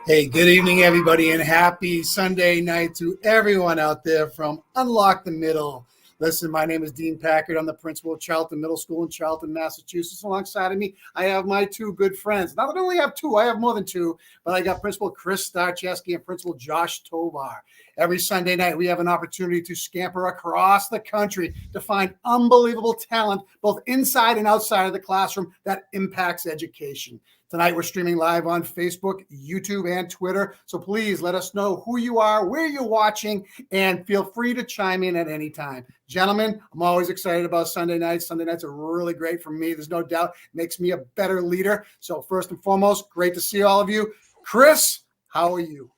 Hey, good evening, everybody, and happy Sunday night to everyone out there from Unlock the Middle. Listen, my name is Dean Packard. I'm the principal of Charlton Middle School in Charlton, Massachusetts. Alongside of me, I have my two good friends. Not only have two, I have more than two, but I got Principal Chris Starcheski and Principal Josh Tovar. Every Sunday night, we have an opportunity to scamper across the country to find unbelievable talent, both inside and outside of the classroom, that impacts education. Tonight, we're streaming live on Facebook, YouTube, and Twitter. So please let us know who you are, where you're watching, and feel free to chime in at any time. Gentlemen, I'm always excited about Sunday nights. Sunday nights are really great for me. There's no doubt. It makes me a better leader. So first and foremost, great to see all of you. Chris, how are you?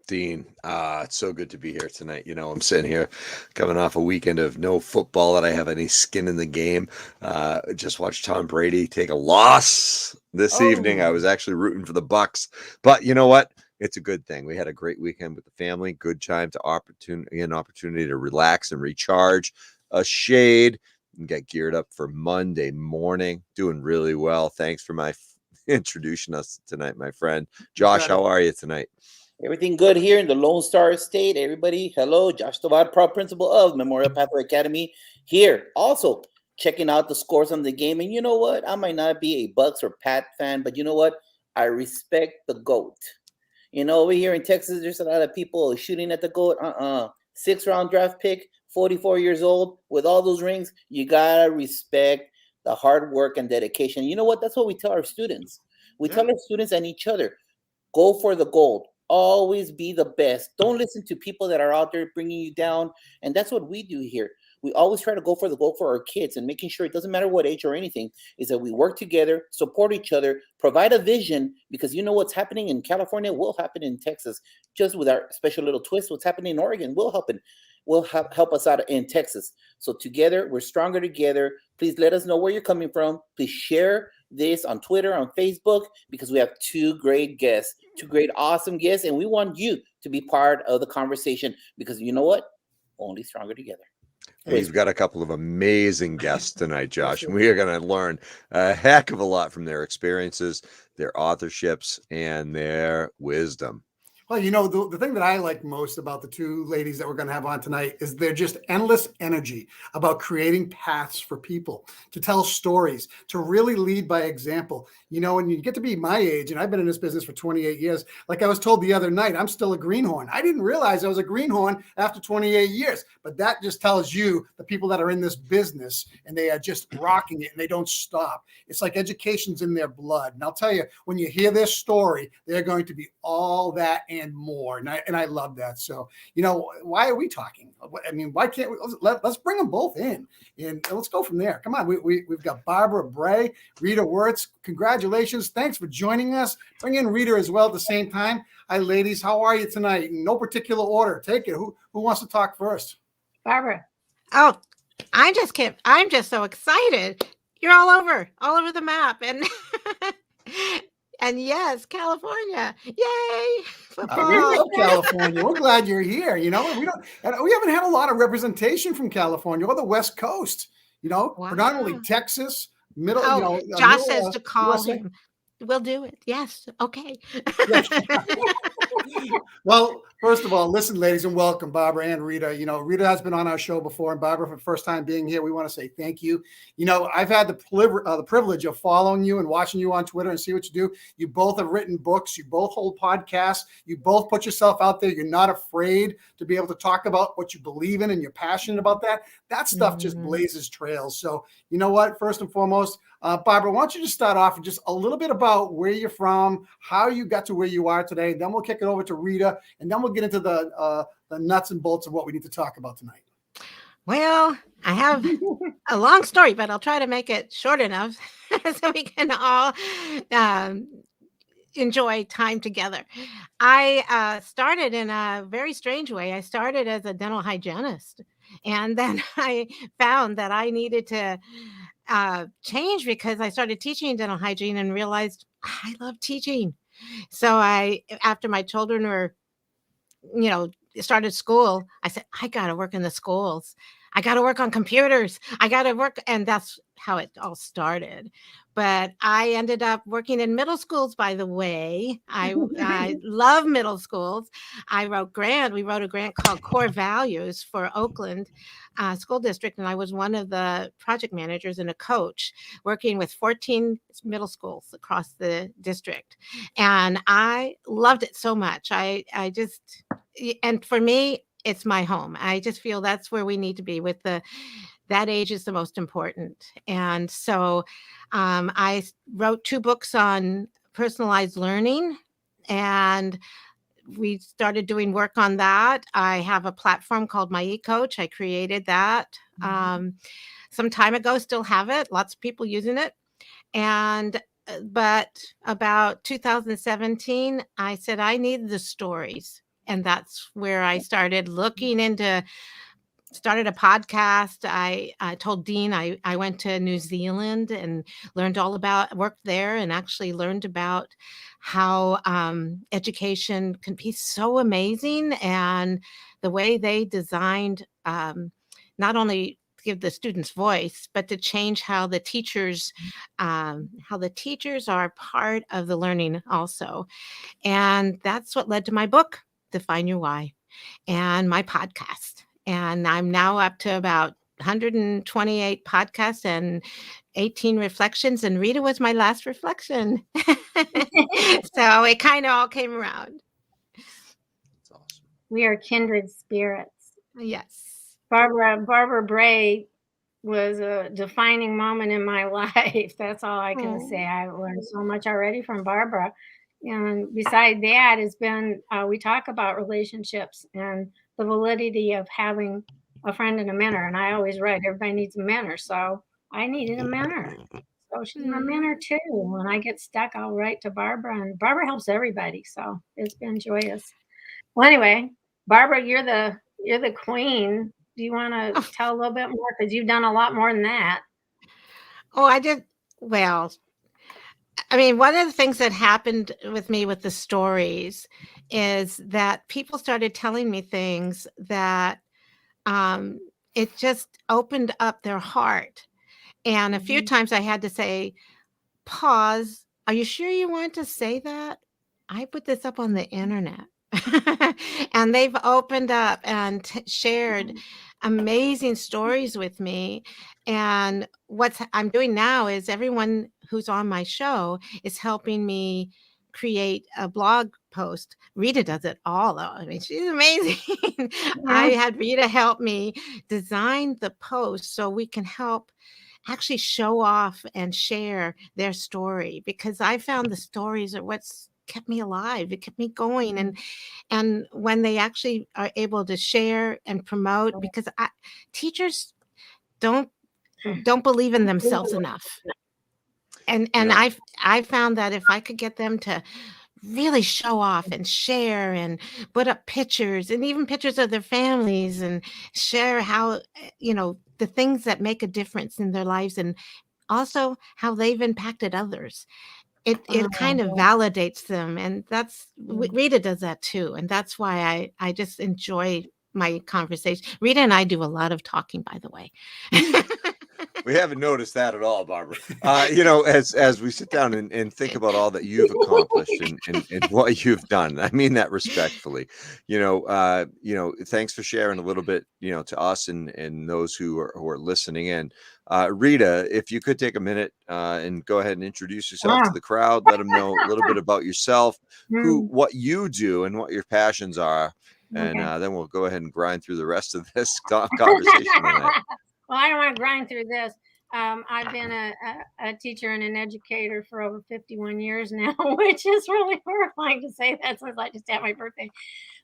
Dean, it's so good to be here tonight. You know, I'm sitting here coming off a weekend of no football that I have any skin in the game. Just watched Tom Brady take a loss this evening. I was actually rooting for the Bucks, but you know what? It's a good thing. We had a great weekend with the family, good time to opportunity to relax and recharge, a shade, and get geared up for Monday morning. Doing really well. Thanks for introducing us tonight, my friend. Josh, how are you tonight? Everything good here in the Lone Star State. Everybody, hello. Josh Tovar, proud principal of Memorial Pathway Academy here. Also, checking out the scores on the game. And you know what? I might not be a Bucks or Pat fan, but you know what? I respect the GOAT. You know, over here in Texas, there's a lot of people shooting at the GOAT. 6th-round draft pick, 44 years old, with all those rings. You got to respect the hard work and dedication. You know what? That's what we tell our students. We tell our students and each other, go for the gold. Always be the best. Don't listen to people that are out there bringing you down. And that's what we do here. We always try to go for the goal for our kids, and making sure it doesn't matter what age or anything, is that we work together, support each other, provide a vision, because you know what's happening in California will happen in Texas. Just with our special little twist, what's happening in Oregon will help us out in Texas. So together, we're stronger together. Please let us know where you're coming from. Please share this on Twitter, on Facebook, because we have two great guests, two great, awesome guests, and we want you to be part of the conversation, because you know what? Only stronger together. We've got a couple of amazing guests tonight, Josh, and we are going to learn a heck of a lot from their experiences, their authorships, and their wisdom. Well, you know, the thing that I like most about the two ladies that we're going to have on tonight is they're just endless energy about creating paths for people, to tell stories, to really lead by example. You know, when you get to be my age, and I've been in this business for 28 years, like I was told the other night, I'm still a greenhorn. I didn't realize I was a greenhorn after 28 years, but that just tells you the people that are in this business, and they are just rocking it, and they don't stop. It's like education's in their blood. And I'll tell you, when you hear their story, they're going to be all that and more. And I love that. So, you know, why are we talking? I mean, why can't we? Let's bring them both in, and let's go from there. Come on. We've got Barbara Bray, Rita Wirtz. Congratulations. Thanks for joining us. Bring in Rita as well at the same time. Hi, ladies. How are you tonight? In no particular order. Take it. Who wants to talk first? Barbara. Oh, I'm just so excited. You're all over the map. And and yes, California. Yay. Football. We love California. We're glad you're here. You know, we haven't had a lot of representation from California or the West Coast, you know, predominantly Texas, middle. Oh, you know, Josh says to call USA. him. We'll do it. Yes. Okay. Well, first of all, listen, ladies, and welcome, Barbara and Rita. You know, Rita has been on our show before, and Barbara, for the first time being here, we want to say thank you. You know, I've had the privilege of following you and watching you on Twitter and see what you do. You both have written books. You both hold podcasts. You both put yourself out there. You're not afraid to be able to talk about what you believe in, and you're passionate about that. That stuff just blazes trails. So, you know what? First and foremost, Barbara, why don't you just start off with just a little bit about where you're from, how you got to where you are today. Then we'll kick it over to Rita, and then we'll get into the nuts and bolts of what we need to talk about tonight. Well, I have a long story, but I'll try to make it short enough so we can all enjoy time together. I started in a very strange way. I started as a dental hygienist, and then I found that I needed to change, because I started teaching dental hygiene and realized I love teaching. So after my children were, started school, I said, I got to work in the schools. I got to work on computers. I got to work. And that's how it all started. But I ended up working in middle schools, by the way. I love middle schools. We wrote a grant called Core Values for Oakland School District. And I was one of the project managers and a coach working with 14 middle schools across the district. And I loved it so much. And for me, it's my home. I just feel that's where we need to be with that age is the most important. And so I wrote 2 books on personalized learning, and we started doing work on that. I have a platform called My eCoach. I created that some time ago, still have it. Lots of people using it. And but about 2017, I said, I need the stories. And that's where I started started a podcast. I told Dean I went to New Zealand and worked there and actually learned about how education can be so amazing, and the way they designed not only give the students voice, but to change how the teachers are part of the learning also. And that's what led to my book, Define Your Why, and my podcast. And I'm now up to about 128 podcasts and 18 reflections. And Rita was my last reflection. So it kind of all came around. That's awesome. We are kindred spirits. Yes. Barbara Bray was a defining moment in my life. That's all I can say. I learned so much already from Barbara. And beside that has been, we talk about relationships and the validity of having a friend and a mentor. And I always write, everybody needs a mentor. So I needed a mentor. So she's my mentor too. When I get stuck, I'll write to Barbara, and Barbara helps everybody. So it's been joyous. Well, anyway, Barbara, you're the queen. Do you want to tell a little bit more? Because you've done a lot more than that. Oh, I did. Well, I mean, one of the things that happened with me with the stories is that people started telling me things that it just opened up their heart. And a few times I had to say, pause. Are you sure you want to say that? I put this up on the internet. And they've opened up and shared amazing stories with me. And what I'm doing now is everyone who's on my show is helping me create a blog post. Rita does it all, though. I mean, she's amazing. I had Rita help me design the post so we can help actually show off and share their story, because I found the stories are what's kept me alive. It kept me going. And when they actually are able to share and promote, because teachers don't believe in themselves enough. And I found that if I could get them to really show off and share and put up pictures, and even pictures of their families, and share how, the things that make a difference in their lives, and also how they've impacted others. It kind of validates them. And that's Rita does that too. And that's why I just enjoy my conversation. Rita and I do a lot of talking, by the way. We haven't noticed that at all, Barbara. As we sit down and think about all that you've accomplished and what you've done, I mean that respectfully. Thanks for sharing a little bit, to us and those who are listening in. Rita, if you could take a minute and go ahead and introduce yourself to the crowd, let them know a little bit about yourself, what you do, and what your passions are, and then we'll go ahead and grind through the rest of this conversation tonight. Well, I don't want to grind through this. I've been a teacher and an educator for over 51 years now, which is really horrifying to say that since I just had my birthday.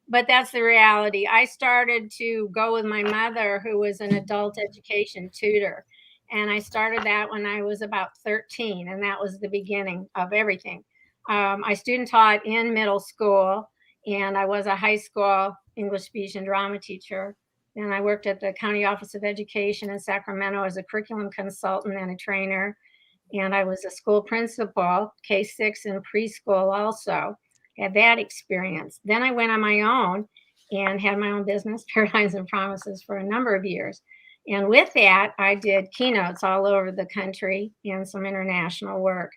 But that's the reality. I started to go with my mother, who was an adult education tutor. And I started that when I was about 13. And that was the beginning of everything. I student taught in middle school, and I was a high school English speech and drama teacher. And I worked at the County Office of Education in Sacramento as a curriculum consultant and a trainer. And I was a school principal, K-6 and preschool also. Had that experience. Then I went on my own and had my own business, Paradigms and Promises, for a number of years. And with that, I did keynotes all over the country and some international work.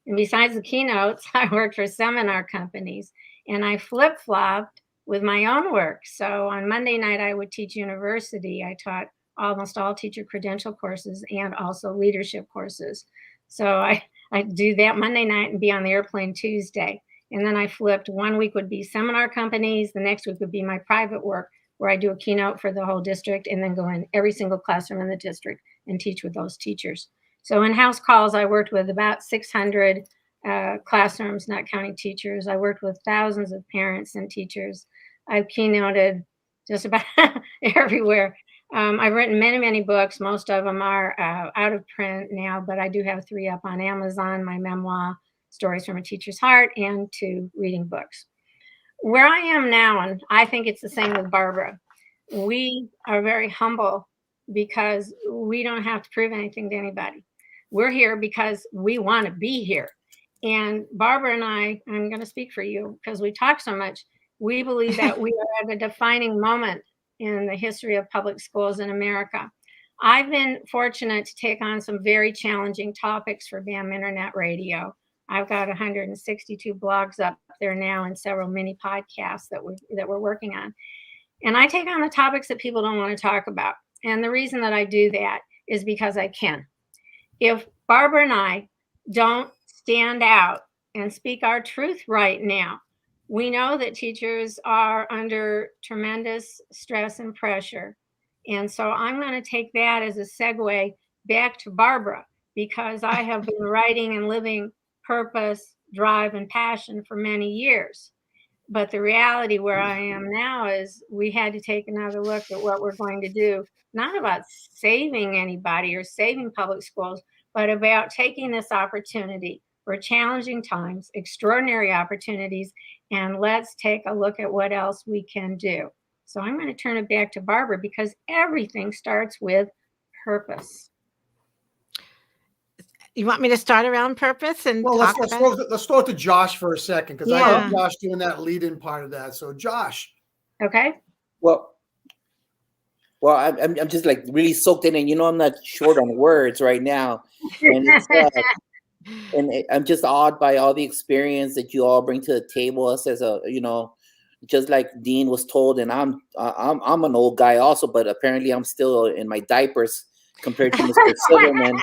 And besides the keynotes, I worked for seminar companies, and I flip-flopped with my own work. So on Monday night, I would teach university. I taught almost all teacher credential courses and also leadership courses. So I do that Monday night and be on the airplane Tuesday. And then I flipped. 1 week would be seminar companies. The next week would be my private work, where I do a keynote for the whole district and then go in every single classroom in the district and teach with those teachers. So in house calls, I worked with about 600 classrooms, not counting teachers. I worked with thousands of parents and teachers. I've keynoted just about everywhere. I've written many, many books. Most of them are out of print now, but I do have 3 up on Amazon, my memoir, Stories from a Teacher's Heart, and 2 reading books. Where I am now, and I think it's the same with Barbara, we are very humble because we don't have to prove anything to anybody. We're here because we want to be here. And Barbara and I'm going to speak for you because we talk so much. We believe that we are at a defining moment in the history of public schools in America. I've been fortunate to take on some very challenging topics for BAM Internet Radio. I've got 162 blogs up there now and several mini podcasts that we're working on. And I take on the topics that people don't want to talk about. And the reason that I do that is because I can. If Barbara and I don't stand out and speak our truth right now, we know that teachers are under tremendous stress and pressure. And so I'm going to take that as a segue back to Barbara, because I have been writing and living purpose, drive, and passion for many years. But the reality where I am now is we had to take another look at what we're going to do, not about saving anybody or saving public schools, but about taking this opportunity for challenging times, extraordinary opportunities, and let's take a look at what else we can do. So I'm going to turn it back to Barbara because everything starts with purpose. You want me to start around purpose and Well, talk about it? let's throw it to Josh for a second, because I Yeah. heard Josh doing that lead-in part of that. So, Josh. Okay. Well, I'm just like really soaked in, and I'm not short on words right now, and I'm just awed by all the experience that you all bring to the table. Us as just like Dean was told, and I'm an old guy also, but apparently I'm still in my diapers compared to Mr. Silverman.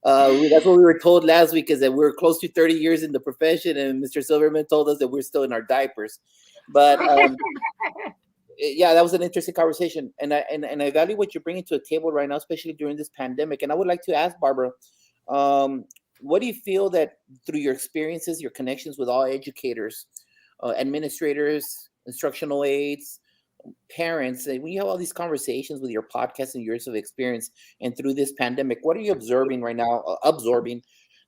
That's what we were told last week, is that we're close to 30 years in the profession, and Mr. Silverman told us that we're still in our diapers. But yeah, that was an interesting conversation, and I value what you're bringing to the table right now, especially during this pandemic. And I would like to ask Barbara, what do you feel that through your experiences, your connections with all educators, administrators, instructional aides, parents, when you have all these conversations with your podcast and years of experience, and through this pandemic, what are you observing right now, absorbing,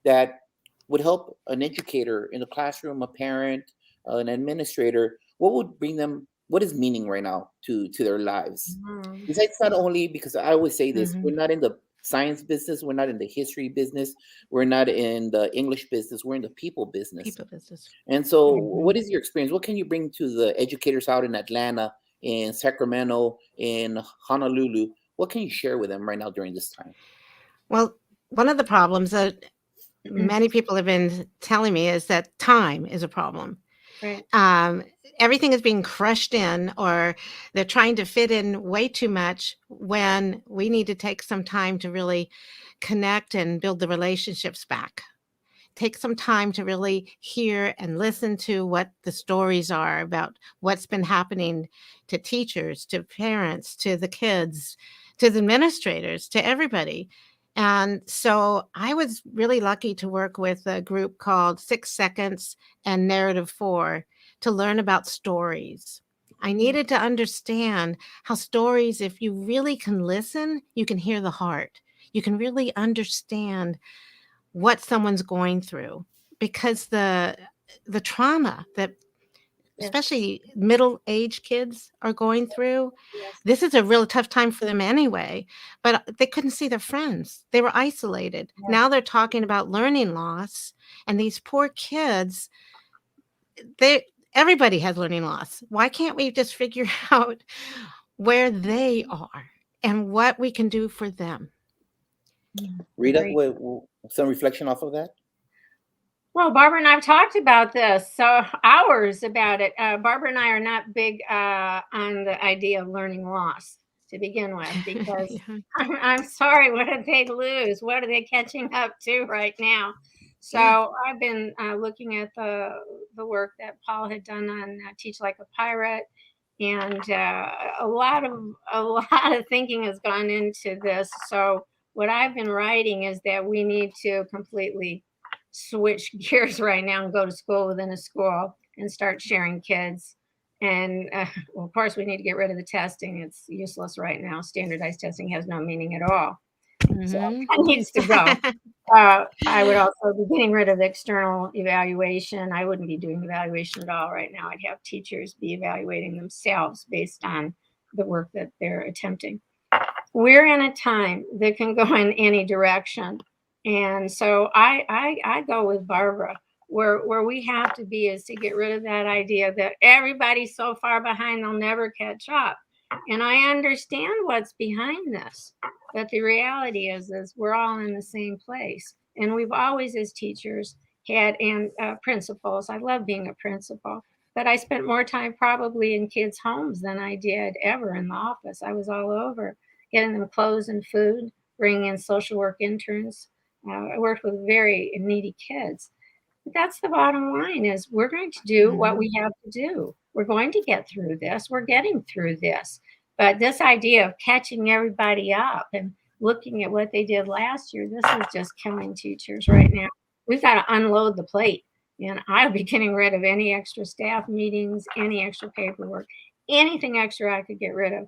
that would help an educator in the classroom, a parent, an administrator? What would bring them? What is meaning right now to their lives? Mm-hmm. Besides, not only, because I always say this, Mhm. we're not in the science business, we're not in the history business, we're not in the English business, we're in the people business. People business. And so, Mhm. what is your experience? What can you bring to the educators out in Atlanta, in Sacramento, in Honolulu? What can you share with them right now during this time? Well, one of the problems that many people have been telling me is that time is a problem. Right. Everything is being crushed in, or they're trying to fit in way too much when we need to take some time to really connect and build the relationships back. Take some time to really hear and listen to what the stories are about what's been happening to teachers, to parents, to the kids, to the administrators, to everybody. And so I was really lucky to work with a group called 6 Seconds and Narrative 4 to learn about stories. I needed to understand how stories, if you really can listen, you can hear the heart. You can really understand what someone's going through, because the trauma that especially middle-aged kids are going through, Yes. this is a real tough time for them anyway, but they couldn't see their friends. They were isolated. Yeah. Now they're talking about learning loss, and these poor kids, everybody has learning loss. Why can't we just figure out where they are and what we can do for them. Rita, Great. some reflection off of that? Well, Barbara and I have talked about this, so hours about it. Barbara and I are not big on the idea of learning loss to begin with, because Yeah. I'm sorry, what did they lose? What are they catching up to right now? So I've been looking at the work that Paul had done on Teach Like a Pirate, and a lot of thinking has gone into this. So what I've been writing is that we need to completely switch gears right now and go to school within a school and start sharing kids. And well, of course, we need to get rid of the testing. It's useless right now. Standardized testing has no meaning at all. So Mhm. that needs to go. I would also be getting rid of the external evaluation. I wouldn't be doing evaluation at all right now. I'd have teachers be evaluating themselves based on the work that they're attempting. We're in a time that can go in any direction. And so I go with Barbara. Where we have to be is to get rid of that idea that everybody's so far behind they'll never catch up. And I understand what's behind this, but the reality is we're all in the same place. And we've always, as teachers, had and principals. I love being a principal, but I spent more time probably in kids' homes than I did ever in the office. I was all over, getting them clothes and food, bringing in social work interns. I worked with very needy kids. But that's the bottom line, is we're going to do what we have to do. We're going to get through this. We're getting through this. But this idea of catching everybody up and looking at what they did last year, this is just killing teachers right now. We've got to unload the plate. And I'll be getting rid of any extra staff meetings, any extra paperwork, anything extra I could get rid of.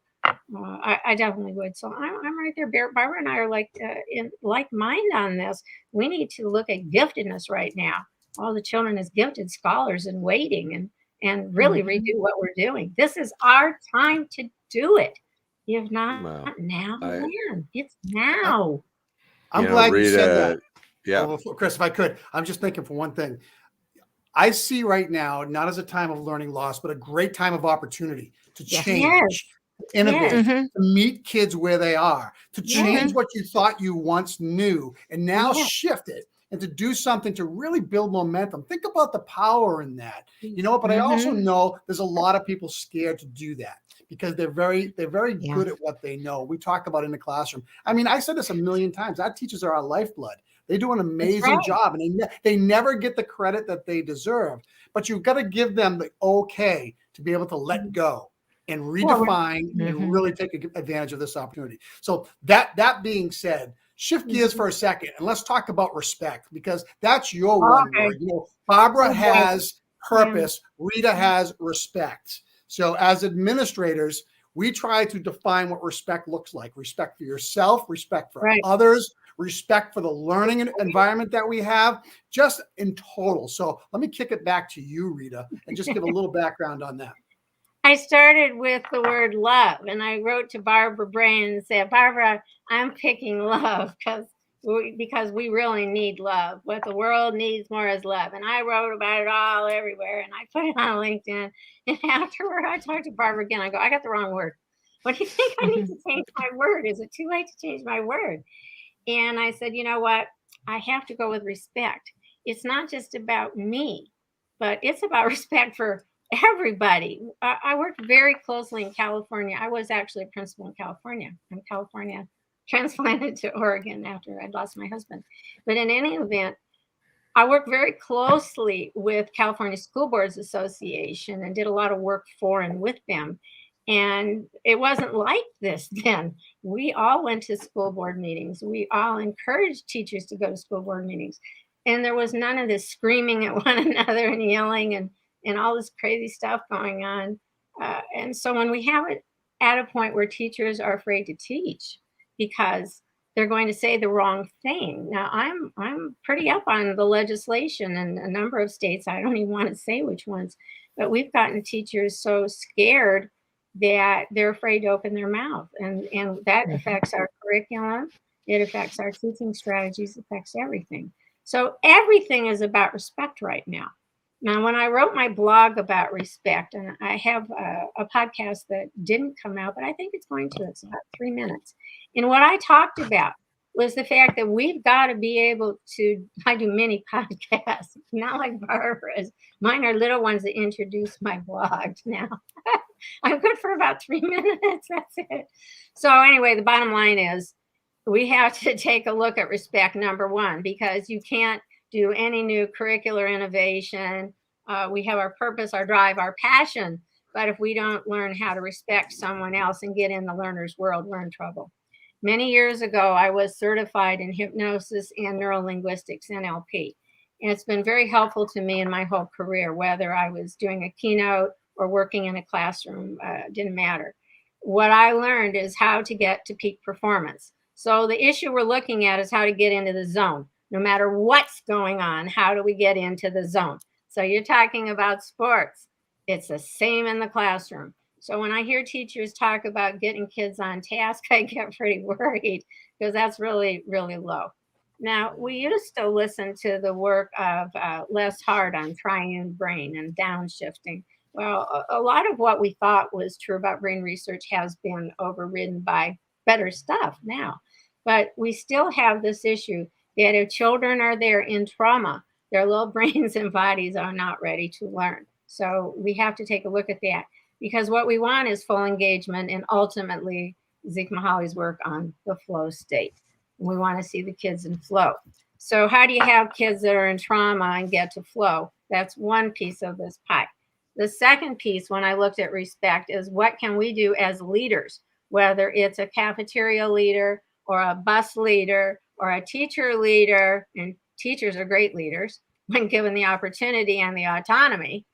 I definitely would. So I'm right there. Barbara and I are in like mind on this. We need to look at giftedness right now. All the children as gifted scholars in waiting, and really redo what we're doing. This is our time to do it. If not now, when? It's now. I'm glad you said that. Yeah. Oh, Chris, if I could, I'm just thinking for one thing. I see right now, not as a time of learning loss, but a great time of opportunity to change, to innovate, to meet kids where they are, to change what you thought you once knew and now shift it, and to do something to really build momentum. Think about the power in that, but I also know there's a lot of people scared to do that because they're very good at what they know. We talk about in the classroom. I mean, I said this a million times. Our teachers are our lifeblood. They do an amazing job, and they never get the credit that they deserve. But you've got to give them the okay to be able to let go and redefine and really take advantage of this opportunity. So that being said, shift gears for a second and let's talk about respect, because that's your one word. Barbara has purpose. Rita has respect. So as administrators, we try to define what respect looks like. Respect for yourself, respect for others, respect for the learning environment that we have, just in total. So let me kick it back to you, Rita, and just give a little background on that. I started with the word love, and I wrote to Barbara Bray and said, Barbara, I'm picking love because we really need love. What the world needs more is love. And I wrote about it all everywhere, and I put it on LinkedIn. And afterward, I talked to Barbara again. I go, I got the wrong word. What do you think? I need to change my word. Is it too late to change my word? And I said, you know what? I have to go with respect. It's not just about me, but it's about respect for everybody. I worked very closely in California. I was actually a principal in California. I'm California transplanted to Oregon after I'd lost my husband. But in any event, I worked very closely with California School Boards Association and did a lot of work for and with them. And it wasn't like this then. We all went to school board meetings. We all encouraged teachers to go to school board meetings. And there was none of this screaming at one another and yelling and all this crazy stuff going on. And so when we have it at a point where teachers are afraid to teach because they're going to say the wrong thing. Now, I'm pretty up on the legislation in a number of states. I don't even want to say which ones, but we've gotten teachers so scared that they're afraid to open their mouth. And that affects our curriculum. It affects our teaching strategies, affects everything. So everything is about respect right now. Now, when I wrote my blog about respect, and I have a podcast that didn't come out, but I think it's going to, it's about 3 minutes. And what I talked about was the fact that we've got to be able to, I do many podcasts, not like Barbara's. Mine are little ones that introduce my blog now. I'm good for about 3 minutes. That's it. So anyway, the bottom line is we have to take a look at respect, number one, because you can't do any new curricular innovation. We have our purpose, our drive, our passion. But if we don't learn how to respect someone else and get in the learner's world, we're in trouble. Many years ago, I was certified in hypnosis and neurolinguistics, NLP. And it's been very helpful to me in my whole career, whether I was doing a keynote or working in a classroom, didn't matter. What I learned is how to get to peak performance. So the issue we're looking at is how to get into the zone. No matter what's going on, how do we get into the zone? So you're talking about sports. It's the same in the classroom. So when I hear teachers talk about getting kids on task, I get pretty worried because that's really, really low. Now, we used to listen to the work of Les Hart on triune brain and downshifting. Well, a lot of what we thought was true about brain research has been overridden by better stuff now. But we still have this issue that if children are there in trauma, their little brains and bodies are not ready to learn. So we have to take a look at that, because what we want is full engagement and ultimately Zeke Mahali's work on the flow state. We want to see the kids in flow. So how do you have kids that are in trauma and get to flow? That's one piece of this pie. The second piece, when I looked at respect, is what can we do as leaders, whether it's a cafeteria leader or a bus leader or a teacher leader, and teachers are great leaders when given the opportunity and the autonomy.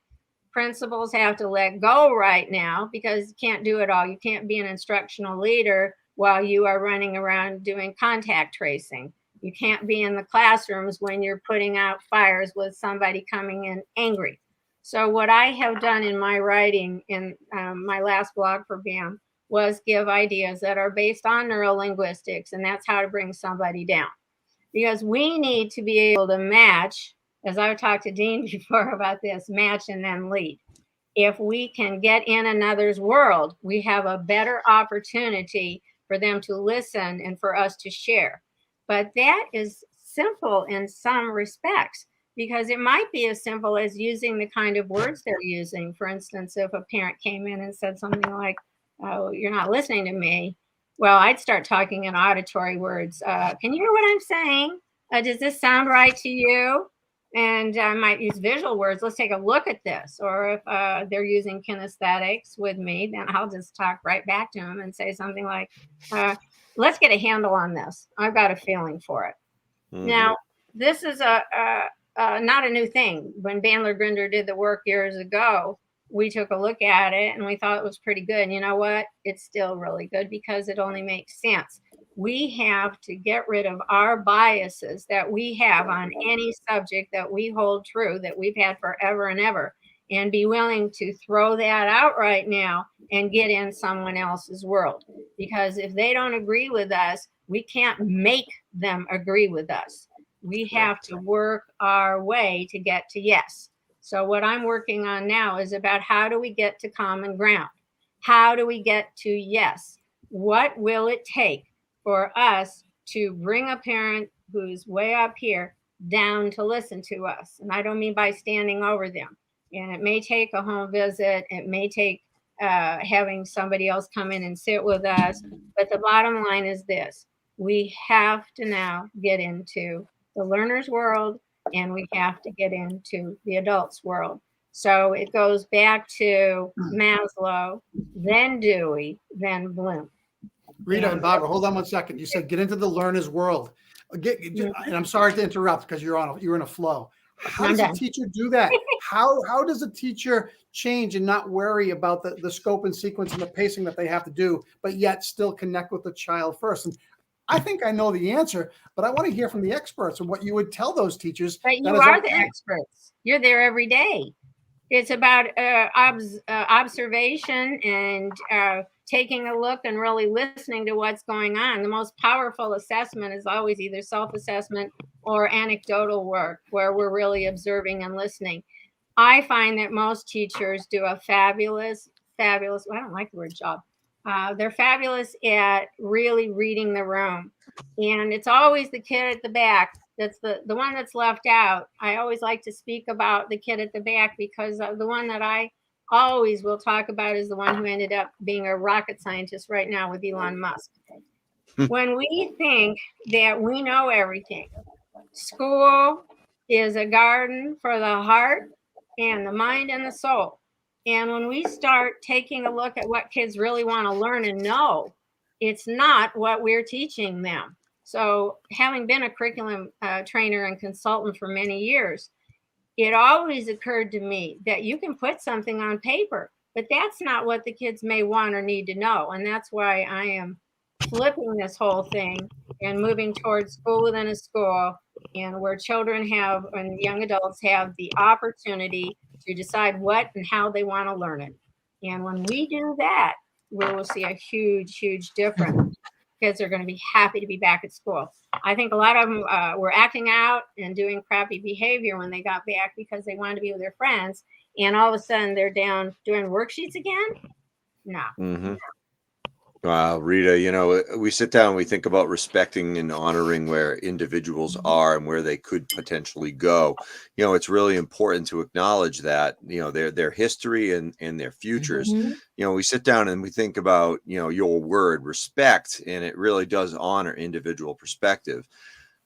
Principals have to let go right now because you can't do it all. You can't be an instructional leader while you are running around doing contact tracing. You can't be in the classrooms when you're putting out fires with somebody coming in angry. So what I have done in my writing in my last blog for BAM was give ideas that are based on neurolinguistics, and that's how to bring somebody down. Because we need to be able to match, as I've talked to Dean before about this, match and then lead. If we can get in another's world, we have a better opportunity for them to listen and for us to share. But that is simple in some respects, because it might be as simple as using the kind of words they're using. For instance, if a parent came in and said something like, "Oh, you're not listening to me," well, I'd start talking in auditory words. Can you hear what I'm saying? Does this sound right to you? And I might use visual words. Let's take a look at this. Or if they're using kinesthetics with me, then I'll just talk right back to them and say something like, let's get a handle on this. I've got a feeling for it. Mm-hmm. Now, this is not a new thing. When Bandler Grinder did the work years ago, we took a look at it and we thought it was pretty good. You know what? It's still really good because it only makes sense. We have to get rid of our biases that we have on any subject that we hold true, that we've had forever and ever, and be willing to throw that out right now and get in someone else's world. Because if they don't agree with us, we can't make them agree with us. We have to work our way to get to yes. So what I'm working on now is about how do we get to common ground? How do we get to yes? What will it take for us to bring a parent who's way up here down to listen to us? And I don't mean by standing over them. And it may take a home visit. It may take having somebody else come in and sit with us. But the bottom line is this. We have to now get into the learner's world, and we have to get into the adult's world. So it goes back to Maslow, then Dewey, then Bloom. Rita and Barbara, hold on 1 second. You said get into the learner's world. And I'm sorry to interrupt because you're in a flow. How does a teacher do that? How does a teacher change and not worry about the scope and sequence and the pacing that they have to do, but yet still connect with the child first? And I think I know the answer, but I want to hear from the experts and what you would tell those teachers. But you are the experts. You're there every day. It's about observation and taking a look and really listening to what's going on. The most powerful assessment is always either self-assessment or anecdotal work where we're really observing and listening. I find that most teachers do a fabulous, well, I don't like the word job. They're fabulous at really reading the room. And it's always the kid at the back that's the one that's left out. I always like to speak about the kid at the back because the one that I always will talk about is the one who ended up being a rocket scientist right now with Elon Musk. When we think that we know everything, school is a garden for the heart and the mind and the soul. And when we start taking a look at what kids really want to learn and know, it's not what we're teaching them. So having been a curriculum trainer and consultant for many years, it always occurred to me that you can put something on paper, but that's not what the kids may want or need to know. And that's why I am flipping this whole thing and moving towards school within a school, and where children have and young adults have the opportunity to decide what and how they want to learn it. And when we do that, we will see a huge, huge difference. Kids are going to be happy to be back at school. I think a lot of them were acting out and doing crappy behavior when they got back because they wanted to be with their friends. And all of a sudden they're down doing worksheets again. No. Mm-hmm. Wow, Rita, you know, we sit down and we think about respecting and honoring where individuals are and where they could potentially go. You know, it's really important to acknowledge that, you know, their history and their futures. Mhm. You know, we sit down and we think about, you know, your word, respect, and it really does honor individual perspective.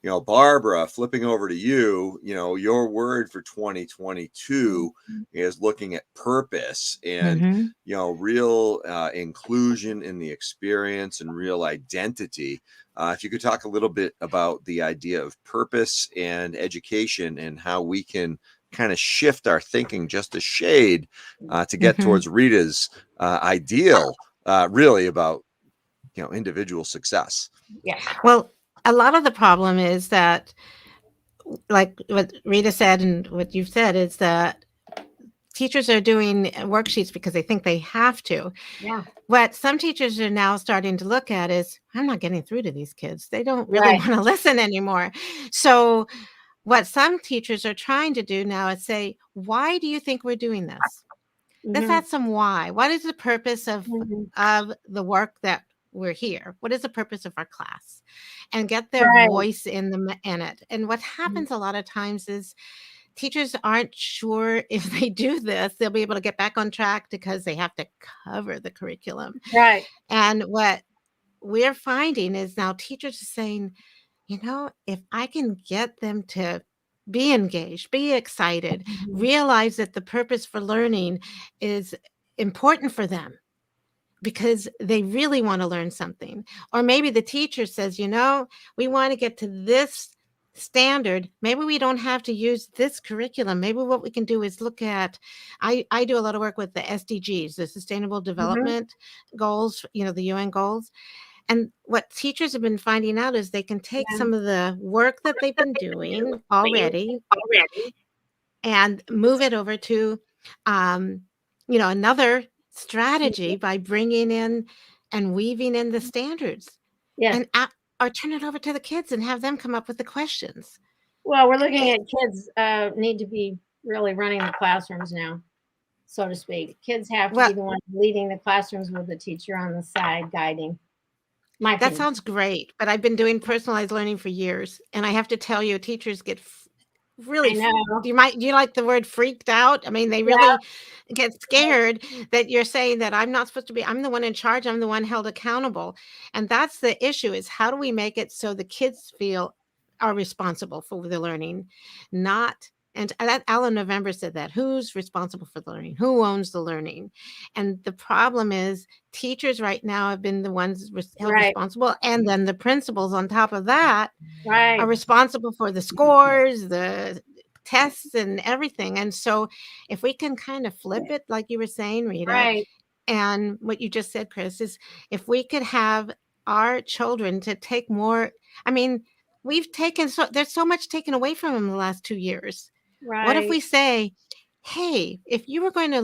You know, Barbara, flipping over to you, you know, your word for 2022 is looking at purpose and, Mhm. you know, real inclusion in the experience and real identity. If you could talk a little bit about the idea of purpose and education and how we can kind of shift our thinking just a shade to get Mhm. towards Rita's ideal, really about, you know, individual success. Yeah. Well, a lot of the problem is that, like what Rita said and what you've said, is that teachers are doing worksheets because they think they have to. Yeah. What some teachers are now starting to look at is, I'm not getting through to these kids. They don't really Right. want to listen anymore. So what some teachers are trying to do now is say, why do you think we're doing this? Let's Mhm. add some why. What is the purpose of the work that we're here? What is the purpose of our class? And get their Right. voice in it. And what happens a lot of times is teachers aren't sure if they do this, they'll be able to get back on track because they have to cover the curriculum. Right. And what we're finding is now teachers are saying, you know, if I can get them to be engaged, be excited, realize that the purpose for learning is important for them because they really want to learn something. Or maybe the teacher says, you know, we want to get to this standard. Maybe we don't have to use this curriculum. Maybe what we can do is look at, I do a lot of work with the SDGs, the Sustainable Development Goals, you know, the UN goals. And what teachers have been finding out is they can take Yeah. some of the work that they've been doing already and move it over to, you know, another strategy by bringing in and weaving in the standards Yeah. and or turn it over to the kids and have them come up with the questions. Well, we're looking at kids need to be really running the classrooms now, so to speak. Kids have to Well, be the ones leading the classrooms with the teacher on the side guiding. My that opinion. sounds great, but I've been doing personalized learning for years, and I have to tell you, teachers get really. I know. Do you like the word freaked out? I mean, they really get scared that you're saying that I'm not supposed to be. I'm the one in charge. I'm the one held accountable, and that's the issue: is how do we make it so the kids feel are responsible for the learning, not. And that Alan November said that who's responsible for the learning, who owns the learning, and the problem is teachers right now have been the ones held Right. responsible, and then the principals on top of that Right. are responsible for the scores, the tests, and everything. And so, if we can kind of flip it, like you were saying, Rita, Right. and what you just said, Chris, is if we could have our children to take more. I mean, we've taken there's so much taken away from them in the last 2 years. What if Right. we say, hey, if you were going to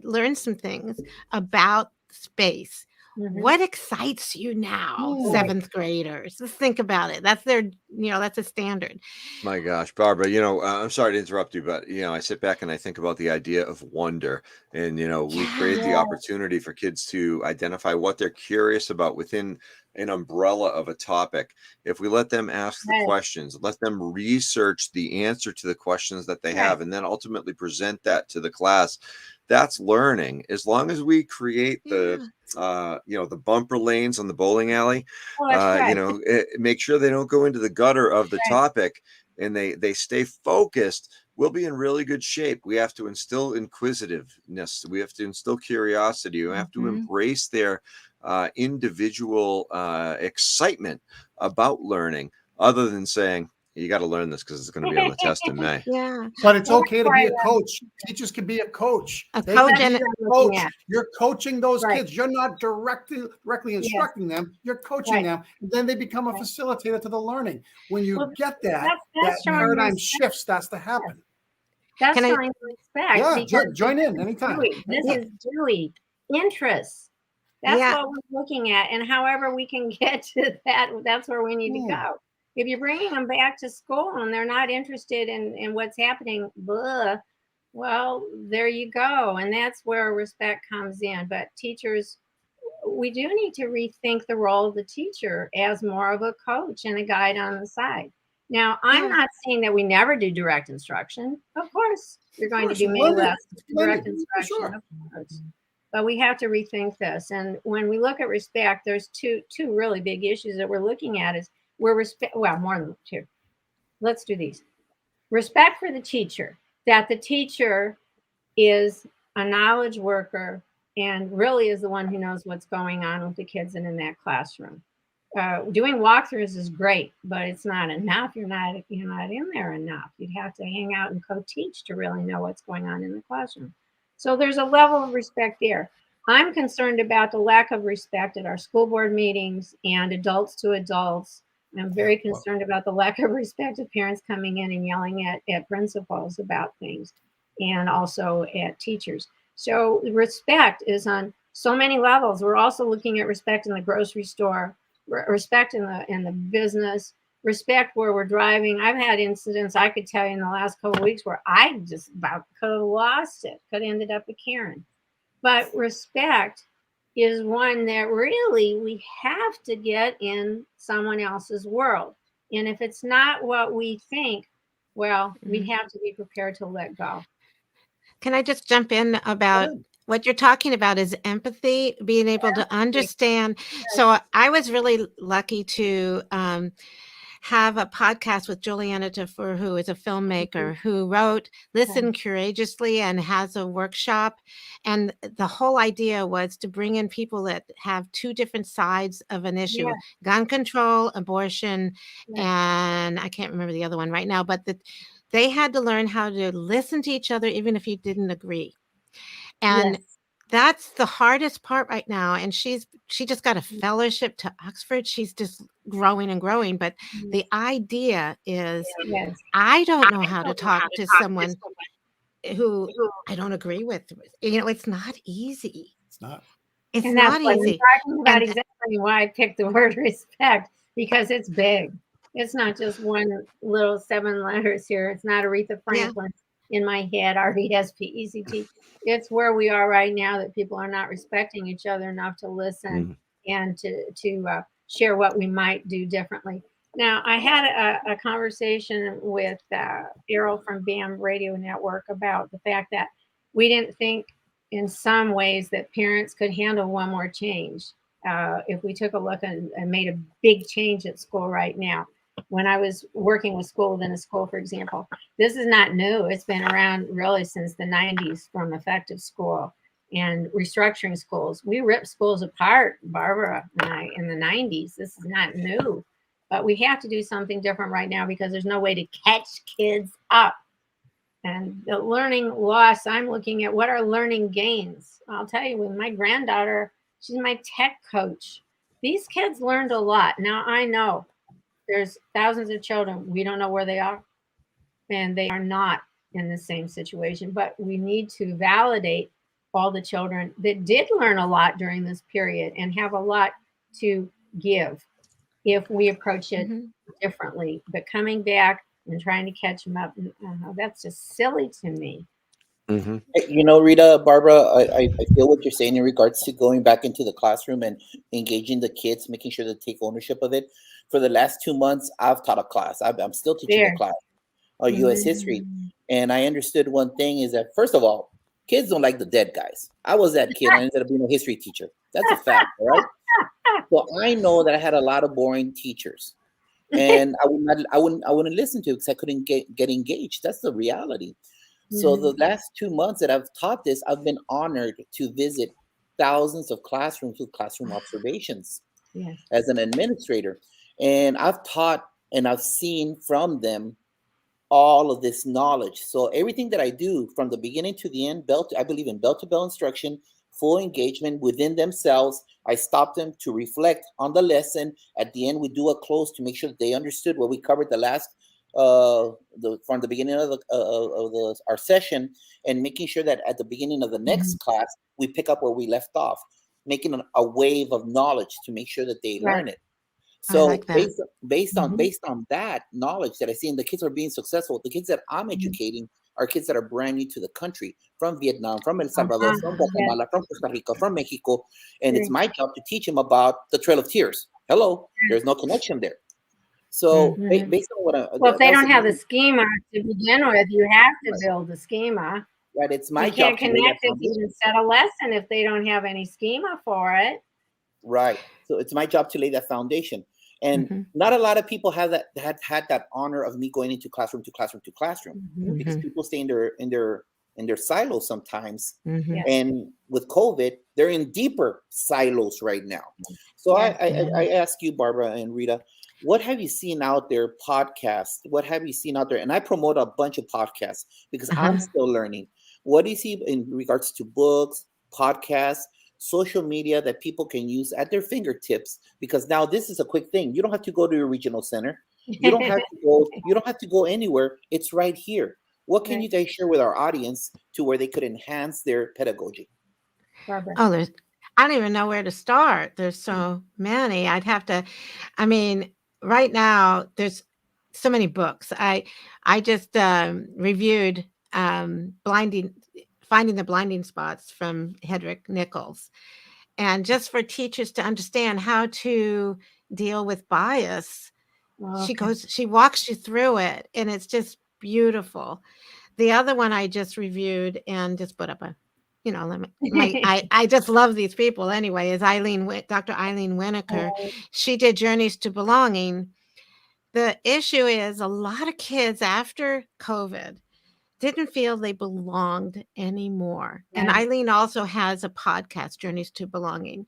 learn some things about space, What excites you now, Mm. seventh graders? Just think about it. That's their, that's a standard. My gosh, Barbara, I'm sorry to interrupt you, but I sit back and I think about the idea of wonder, and we create the opportunity for kids to identify what they're curious about within an umbrella of a topic. If we let them ask the questions, let them research the answer to the questions that they have, and then ultimately present that to the class, that's learning. As long as we create the the bumper lanes on the bowling alley, make sure they don't go into the gutter of the topic, and they stay focused, we'll be in really good shape. We have to instill inquisitiveness. We have to instill curiosity. We have to embrace their individual excitement about learning, other than saying, you got to learn this because it's going to be on the test in May. Yeah. But it's okay to be a coach. Teachers can be a coach. They coach can and be a coach. You're coaching those kids. You're not directly instructing them. You're coaching them. And then they become a facilitator to the learning. When you get that paradigm shift starts to happen. That's showing respect. Yeah, join in anytime. This is Dewey. Interests. That's what we're looking at. And however we can get to that, that's where we need to go. If you're bringing them back to school and they're not interested in what's happening, well, there you go. And that's where respect comes in. But teachers, we do need to rethink the role of the teacher as more of a coach and a guide on the side. Now, I'm not saying that we never do direct instruction. Of course, you're going to do many lessons direct instruction. Of course. But we have to rethink this. And when we look at respect, there's two really big issues that we're looking at is more than two. Let's do these. Respect for the teacher, that the teacher is a knowledge worker and really is the one who knows what's going on with the kids and in that classroom. Doing walkthroughs is great, but it's not enough. You're not in there enough. You'd have to hang out and co-teach to really know what's going on in the classroom. So there's a level of respect there. I'm concerned about the lack of respect at our school board meetings and adults to adults. I'm very concerned about the lack of respect of parents coming in and yelling at principals about things and also at teachers. So respect is on so many levels. We're also looking at respect in the grocery store, respect in the business, respect where we're driving. I've had incidents I could tell you in the last couple of weeks where I just about could have lost it, could have ended up a Karen. But respect is one that really we have to get in someone else's world. And if it's not what we think, well, we have to be prepared to let go. Can I just jump in about what you're talking about is empathy, being able to understand. So I was really lucky to have a podcast with Juliana Tafur, who is a filmmaker who wrote Listen Courageously and has a workshop. And the whole idea was to bring in people that have two different sides of an issue, gun control, abortion, and I can't remember the other one right now, but they had to learn how to listen to each other, even if you didn't agree. And that's the hardest part right now. And she just got a fellowship to Oxford. She's just growing and growing. But the idea is I don't know how to talk to someone who I don't agree with. It's not easy. It's not. It's and not that's easy. Talking about exactly why I picked the word respect, because it's big. It's not just one little 7 letters here. It's not Aretha Franklin in my head, R-E-S-P-E-C-T. It's where we are right now, that people are not respecting each other enough to listen and to share what we might do differently. Now, I had a conversation with Errol from BAM Radio Network about the fact that we didn't think in some ways that parents could handle one more change. If we took a look and made a big change at school right now. When I was working with school within a school, for example, this is not new. It's been around really since the 90s from effective school and restructuring schools. We ripped schools apart, Barbara and I, in the 90s. This is not new, but we have to do something different right now because there's no way to catch kids up. And the learning loss, I'm looking at what are learning gains. I'll tell you, with my granddaughter, she's my tech coach. These kids learned a lot. Now I know there's thousands of children. We don't know where they are, and they are not in the same situation, but we need to validate all the children that did learn a lot during this period and have a lot to give if we approach it differently. But coming back and trying to catch them up, that's just silly to me. You know, Rita, Barbara, I feel what you're saying in regards to going back into the classroom and engaging the kids, making sure they take ownership of it. For the last 2 months, I've taught a class. I'm still teaching a class, U.S. history. And I understood one thing is that, first of all, kids don't like the dead guys. I was that kid. I ended up being a history teacher. That's a fact, all right? So I know that I had a lot of boring teachers. And I wouldn't listen to it because I couldn't get engaged. That's the reality. So the last 2 months that I've taught this, I've been honored to visit thousands of classrooms with classroom observations as an administrator. And I've taught and I've seen from them all of this knowledge. So everything that I do from the beginning to the end, I believe in bell-to-bell instruction, full engagement within themselves. I stop them to reflect on the lesson. At the end, we do a close to make sure that they understood what we covered the last from the beginning of our session, and making sure that at the beginning of the next class we pick up where we left off, making a wave of knowledge to make sure that they learn it. So like based on that knowledge that I see, and the kids are being successful. The kids that I'm educating are kids that are brand new to the country, from Vietnam, from El Salvador, from Guatemala, from Costa Rica, from Mexico, and it's my job to teach them about the Trail of Tears. Hello, there's no connection there. So based on what if they don't have the schema to begin with, you have to build the schema. Right, it's my job. You can't connect it to even set a lesson if they don't have any schema for it. Right. So it's my job to lay that foundation. And not a lot of people have had that honor of me going into classroom to classroom to classroom, because people stay in their silos sometimes. And with COVID, they're in deeper silos right now. So I ask you, Barbara and Rita, what have you seen out there, podcasts? What have you seen out there? And I promote a bunch of podcasts because I'm still learning. What do you see in regards to books, podcasts, social media that people can use at their fingertips? Because now this is a quick thing. You don't have to go to your regional center. You don't have to go. You don't have to go anywhere. It's right here. What can you guys share with our audience to where they could enhance their pedagogy? Barbara. Oh, I don't even know where to start. There's so many. Right now, there's so many books. I just reviewed Finding the Blinding Spots from Hedrick Nichols. And just for teachers to understand how to deal with bias, she walks you through it, and it's just beautiful. The other one I just reviewed and just put up I just love these people anyway, is Dr. Eileen Weniker. She did Journeys to Belonging. The issue is a lot of kids after COVID didn't feel they belonged anymore. And Eileen also has a podcast, Journeys to Belonging.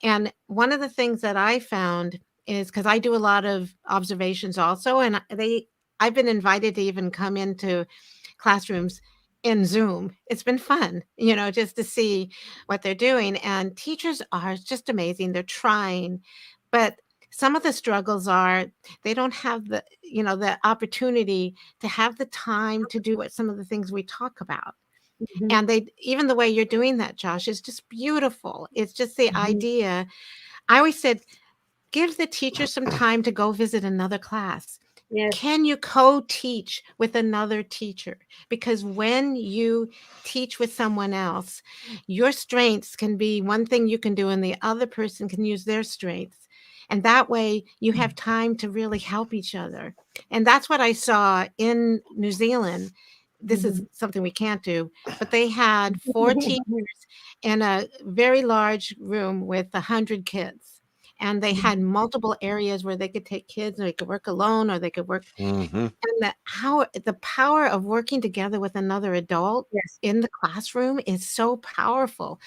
And one of the things that I found is, because I do a lot of observations also, and I've been invited to even come into classrooms in Zoom. It's been fun, just to see what they're doing. And teachers are just amazing. They're trying, but some of the struggles are they don't have the opportunity to have the time to do some of the things we talk about. And even the way you're doing that, Josh, is just beautiful. It's just the idea. I always said, give the teacher some time to go visit another class. Yes. Can you co-teach with another teacher? Because when you teach with someone else, your strengths can be one thing you can do, and the other person can use their strengths. And that way you have time to really help each other. And that's what I saw in New Zealand. This is something we can't do, but they had 4 teachers in a very large room with 100 kids. And they had multiple areas where they could take kids, and they could work alone, or they could work. And the power of working together with another adult in the classroom is so powerful.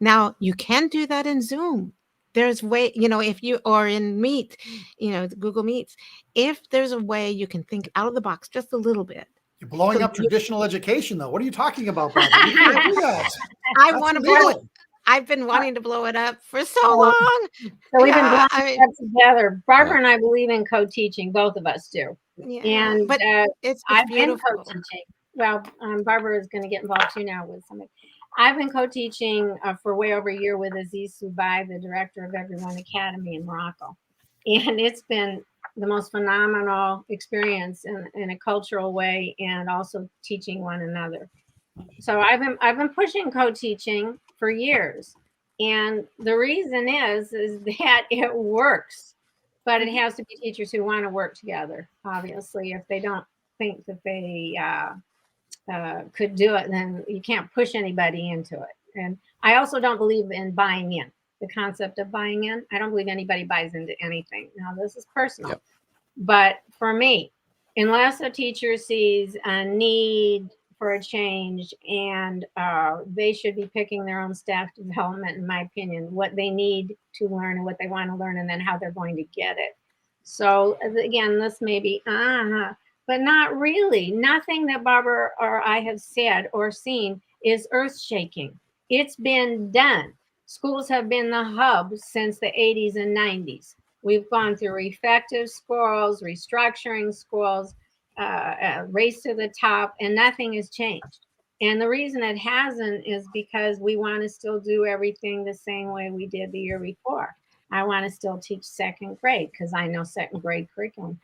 Now, you can do that in Zoom. There's if you, or in Meet, Google Meets, if there's a way you can think out of the box just a little bit. You're blowing up traditional education, though. What are you talking about, Barbara? I've been wanting to blow it up for so long. So we've been blowing it up together. Barbara and I believe in co-teaching. Both of us do. And but it's I've beautiful. been co-teaching. Well, Barbara is going to get involved too now with somebody. I've been co-teaching for way over a year with Aziz Subai, the director of Everyone Academy in Morocco. And it's been the most phenomenal experience in a cultural way, and also teaching one another. So I've been pushing co-teaching for years. And the reason is that it works, but it has to be teachers who want to work together. Obviously, if they don't think that they could do it, then you can't push anybody into it. And I also don't believe in buying in. The concept of buying in, I don't believe anybody buys into anything. Now, this is personal. Yep. But for me, unless a teacher sees a need for a change, and they should be picking their own staff development, in my opinion, what they need to learn and what they want to learn, and then how they're going to get it. So again, this may be, but not really. Nothing that Barbara or I have said or seen is earth shaking. It's been done. Schools have been the hub since the 80s and 90s. We've gone through effective schools, restructuring schools, race to the top, and nothing has changed. And the reason it hasn't is because we want to still do everything the same way we did the year before. I want to still teach second grade because I know second grade curriculum.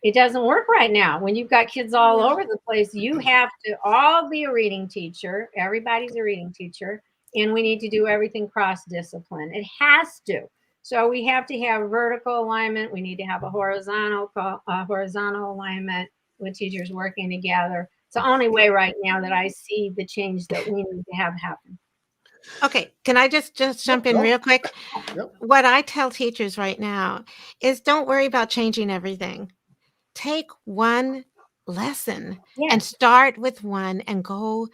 It doesn't work right now. When you've got kids all over the place, you have to all be a reading teacher. Everybody's a reading teacher. And we need to do everything cross-discipline. It has to. So we have to have vertical alignment. We need to have a horizontal alignment with teachers working together. It's the only way right now that I see the change that we need to have happen. Okay, can I just jump in real quick? Yep. What I tell teachers right now is don't worry about changing everything. Take one lesson and start with one and go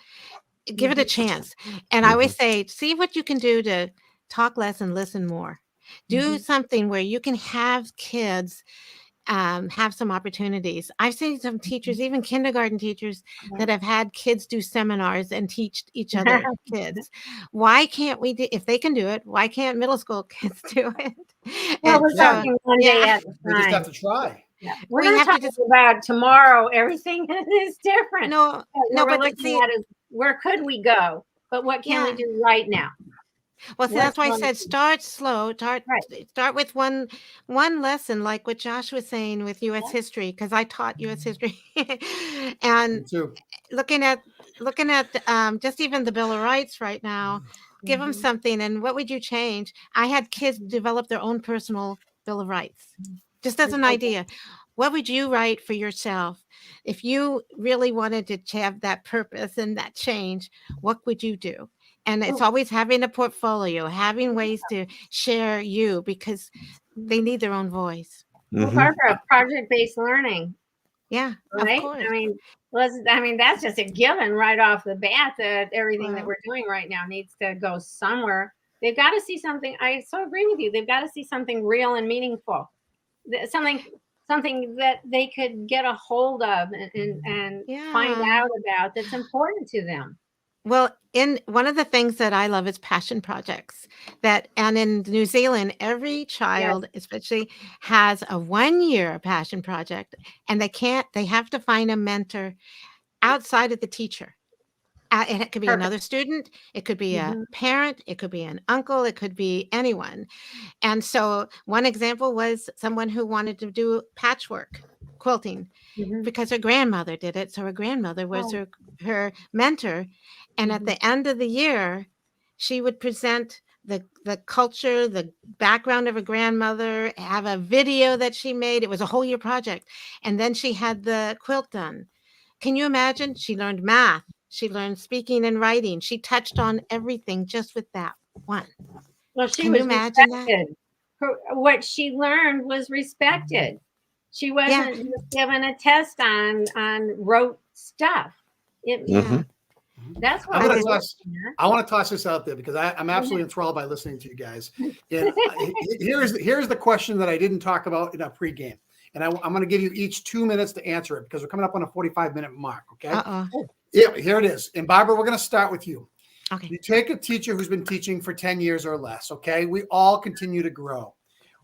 give it a chance. And I always say, see what you can do to talk less and listen more. Do something where you can have kids have some opportunities. I've seen some teachers, even kindergarten teachers, that have had kids do seminars and teach each other kids. Why can't we do, if they can do it, why can't middle school kids do it? Well, we're talking one day at a time. We just have to try. Yeah. We're not talking about tomorrow. Everything is different. No, what we're but looking at is where could we go, but what can we do right now? Well, see, that's why I said start slow. Start with one lesson, like what Josh was saying with U.S. history, because I taught U.S. history, and looking at just even the Bill of Rights right now. Give them something, and what would you change? I had kids develop their own personal Bill of Rights, just as an idea. What would you write for yourself if you really wanted to have that purpose and that change? What would you do? And it's always having a portfolio, having ways to share you, because they need their own voice. Well, Barbara, project-based learning. Yeah, right. Of course. I mean, that's just a given right off the bat that everything that we're doing right now needs to go somewhere. They've got to see something. I so agree with you. They've got to see something real and meaningful, something that they could get a hold of and find out about that's important to them. Well, in one of the things that I love is passion projects. And in New Zealand, every child, especially, has a 1-year passion project, and they have to find a mentor outside of the teacher. And it could be another student, it could be a parent, it could be an uncle, it could be anyone. And so one example was someone who wanted to do patchwork quilting because her grandmother did it. So her grandmother was her mentor. And at the end of the year, she would present the culture, the background of her grandmother, have a video that she made. It was a whole year project. And then she had the quilt done. Can you imagine? She learned math. She learned speaking and writing. She touched on everything just with that one. Well, she was respected. What she learned was respected. She wasn't just given a test on rote stuff. That's what I want to toss this out there because I'm absolutely enthralled by listening to you guys. And here's the question that I didn't talk about in our pregame. And I'm going to give you each 2 minutes to answer it because we're coming up on a 45-minute mark. Okay. Yeah, here it is. And Barbara, we're going to start with you. Okay. You take a teacher who's been teaching for 10 years or less. Okay. We all continue to grow.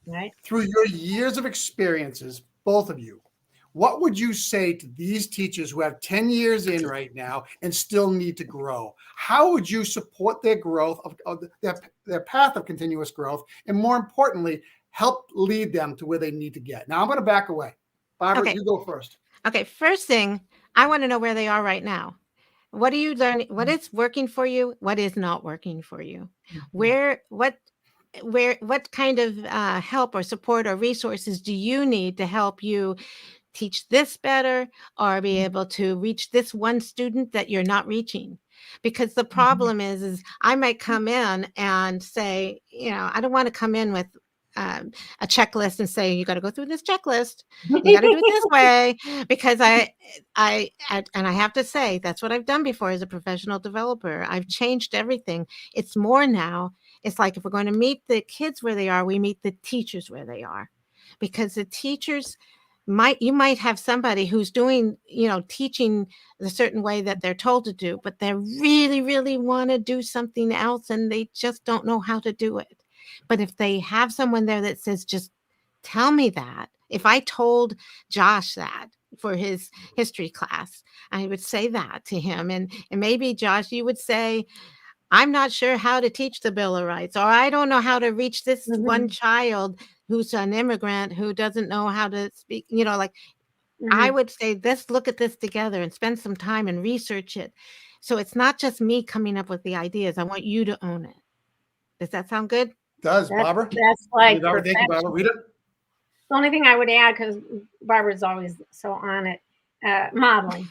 Right. Through your years of experiences, both of you, what would you say to these teachers who have 10 years in right now and still need to grow? How would you support their growth of their path of continuous growth? And more importantly, help lead them to where they need to get. Now I'm going to back away. Barbara, Okay. you go first. Okay. First thing, I want to know where they are right now. What are you learning? What is working for you? What is not working for you? What kind of help or support or resources do you need to help you teach this better or be able to reach this one student that you're not reaching? Because the problem is I might come in and say, I don't want to come in with a checklist and say, you got to go through this checklist. You got to do it this way, because I have to say, that's what I've done before as a professional developer. I've changed everything. It's more now. It's like, if we're going to meet the kids where they are, we meet the teachers where they are, because the teachers you might have somebody who's doing, teaching the certain way that they're told to do, but they really, really want to do something else and they just don't know how to do it. But if they have someone there that says, just tell me that. If I told Josh that for his history class, I would say that to him. And maybe, Josh, you would say, I'm not sure how to teach the Bill of Rights, or I don't know how to reach this one child who's an immigrant who doesn't know how to speak, I would say, let's look at this together and spend some time and research it. So it's not just me coming up with the ideas. I want you to own it. Does that sound good? Does, Barbara? That's like Thank you, Barbara. Rita? The only thing I would add, because Barbara's always so on it, modeling.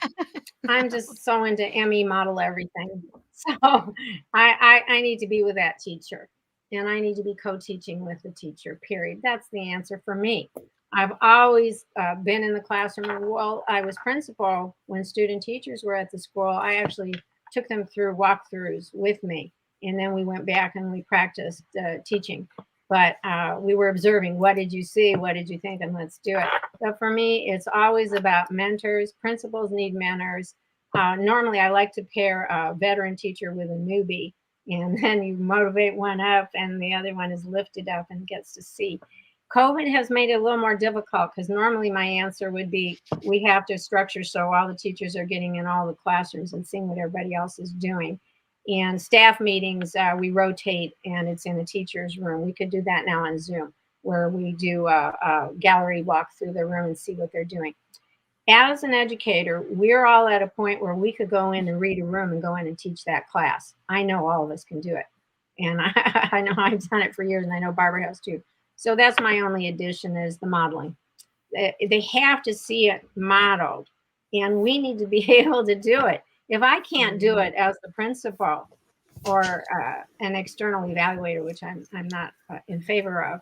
I'm just so into ME model everything. So I need to be with that teacher, and I need to be co-teaching with the teacher, period. That's the answer for me. I've always been in the classroom. And while I was principal, when student teachers were at the school, I actually took them through walkthroughs with me. And then we went back and we practiced teaching. But we were observing, what did you see? What did you think? And let's do it. So for me, it's always about mentors. Principals need mentors. Normally, I like to pair a veteran teacher with a newbie. And then you motivate one up and the other one is lifted up and gets to see. COVID has made it a little more difficult, because normally my answer would be, we have to structure so all the teachers are getting in all the classrooms and seeing what everybody else is doing. And staff meetings, we rotate and it's in a teacher's room. We could do that now on Zoom, where we do a gallery walk through the room and see what they're doing. As an educator, we're all at a point where we could go in and read a room and go in and teach that class. I know all of us can do it. And I know I've done it for years, and I know Barbara has too. So that's my only addition, is the modeling. They have to see it modeled, and we need to be able to do it. If I can't do it as the principal or an external evaluator, which I'm not in favor of,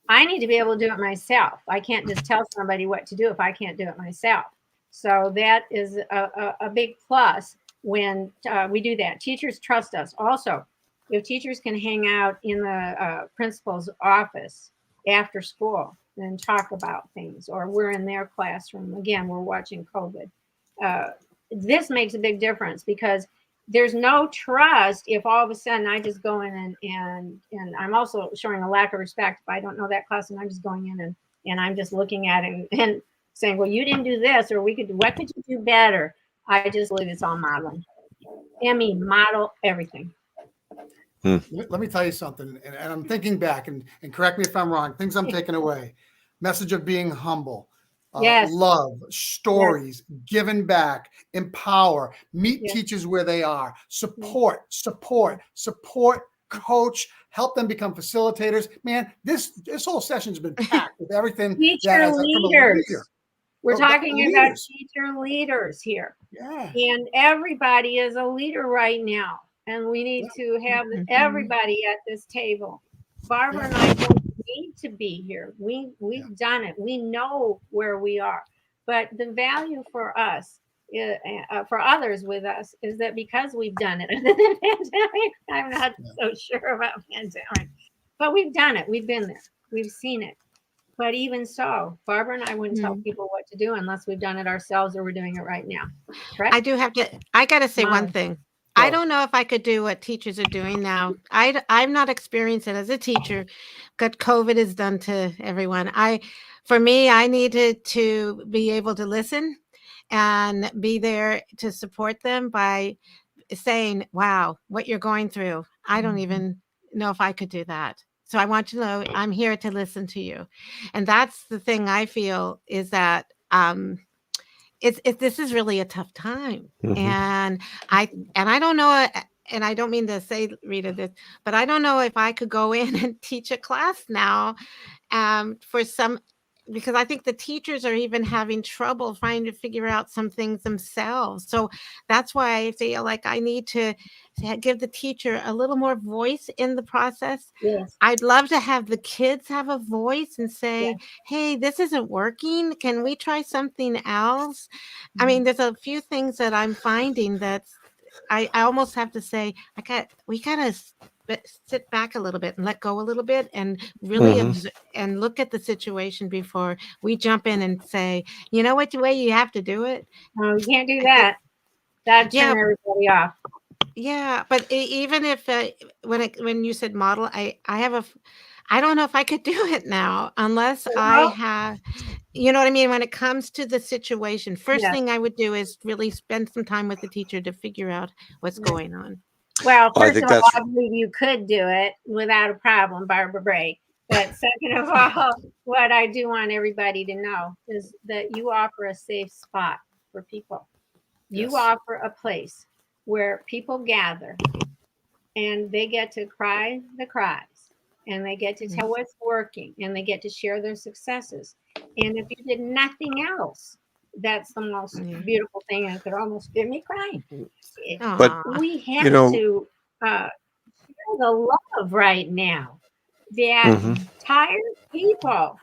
I need to be able to do it myself. I can't just tell somebody what to do if I can't do it myself. So that is a big plus when we do that. Teachers trust us. Also, if teachers can hang out in the principal's office after school and talk about things, or we're in their classroom, again, we're watching COVID. This makes a big difference, because there's no trust if all of a sudden I just go in and I'm also showing a lack of respect if I don't know that class and I'm just going in and I'm just looking at it and saying, well, you didn't do this, or what could you do better? I just believe it's all modeling. Emmy, model everything. Let me tell you something, and I'm thinking back, and correct me if I'm wrong, things I'm taking away. Message of being humble. Yes. Love, stories, giving back, empower, meet Yes. teachers where they are, support, coach, help them become facilitators. Man, this whole session's been packed with everything. Teacher leaders. We're talking about leaders. teacher leaders here. Yeah. And everybody is a leader right now. And we need to have everybody at this table. Barbara and I don't need to be here. We've done it. We know where we are. But the value for us, for others with us, is that because we've done it. Pandemic, I'm not so sure about pandemic. But we've done it. We've been there. We've seen it. But even so, Barbara and I wouldn't tell people what to do unless we've done it ourselves or we're doing it right now. Correct? I got to say one thing. I don't know if I could do what teachers are doing now. I'm not experienced it as a teacher. What COVID has done to everyone. for me, I needed to be able to listen and be there to support them by saying, wow, what you're going through, I don't even know if I could do that. So I want you to know I'm here to listen to you. And that's the thing I feel is that this is really a tough time. Mhm. And I don't know, and I don't mean to say, Rita, this, but I don't know if I could go in and teach a class now for some, because I think the teachers are even having trouble trying to figure out some things themselves. So that's why I feel like I need to give the teacher a little more voice in the process. Yes. I'd love to have the kids have a voice and say, Yes. hey, this isn't working. Can we try something else? I mean, there's a few things that I'm finding that I almost have to say, we gotta sit back a little bit and let go a little bit and really Mhm. and look at the situation before we jump in and say, you know what, the way you have to do it. No, you can't do that. That'd Yeah, turn everybody off. yeah, but even if when you said model, I don't know if I could do it now unless I Well, have, you know what I mean? When it comes to the situation, first yes. thing I would do is really spend some time with the teacher to figure out what's Right. going on. Well, Well, I first think of all, that's I believe you could do it without a problem, Barbara Bray. But second of all, what I do want everybody to know is that you offer a safe spot for people. You Yes. offer a place where people gather and they get to cry the cries and they get to tell what's working and they get to share their successes. And if you did nothing else, that's the most Yeah. beautiful thing. And it could almost get me crying. but Aw. We you have know, to share the love right now that mhm. tired people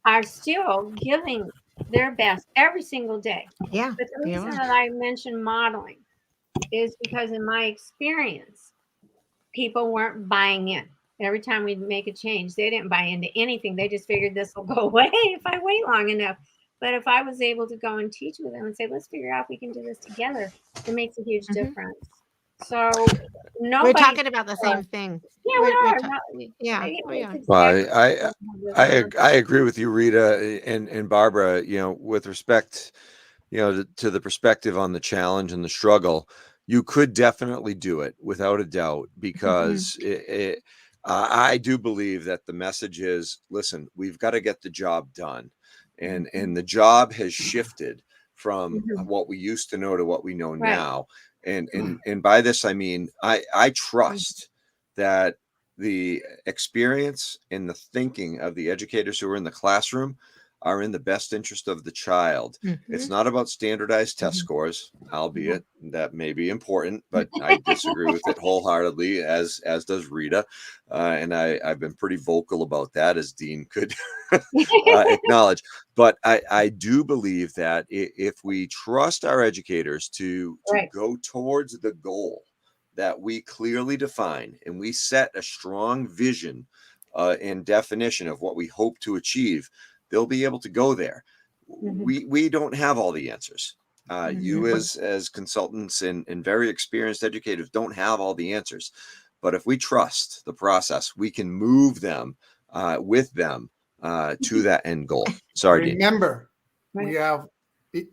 are still giving their best every single day. Yeah, But the you reason are. that I mentioned modeling is because in my experience, people weren't buying in. Every time we'd make a change, they didn't buy into anything. They just figured this will go away if I wait long enough. But if I was able to go and teach with them and say, let's figure out if we can do this together, it makes a huge Mhm. difference. So We're nobody, talking about the same thing. yeah, we We're are. yeah, we It's are. exactly Well, I agree with you, Rita and Barbara. You know, with respect, you know, to the perspective on the challenge and the struggle, you could definitely do it without a doubt because I do believe that the message is, listen, we've got to get the job done, and the job has shifted from what we used to know to what we know right. now, and by this I mean I trust that the experience and the thinking of the educators who are in the classroom are in the best interest of the child. It's not about standardized test scores, albeit that may be important, but I disagree with it wholeheartedly, as does Rita. And I've been pretty vocal about that, as Dean could acknowledge. But I do believe that if we trust our educators to Right. go towards the goal that we clearly define, and we set a strong vision and definition of what we hope to achieve, they'll be able to go there. We don't have all the answers. You as consultants and very experienced educators don't have all the answers. But if we trust the process, we can move them with them to that end goal. Sorry, Dean. Remember, Right. we have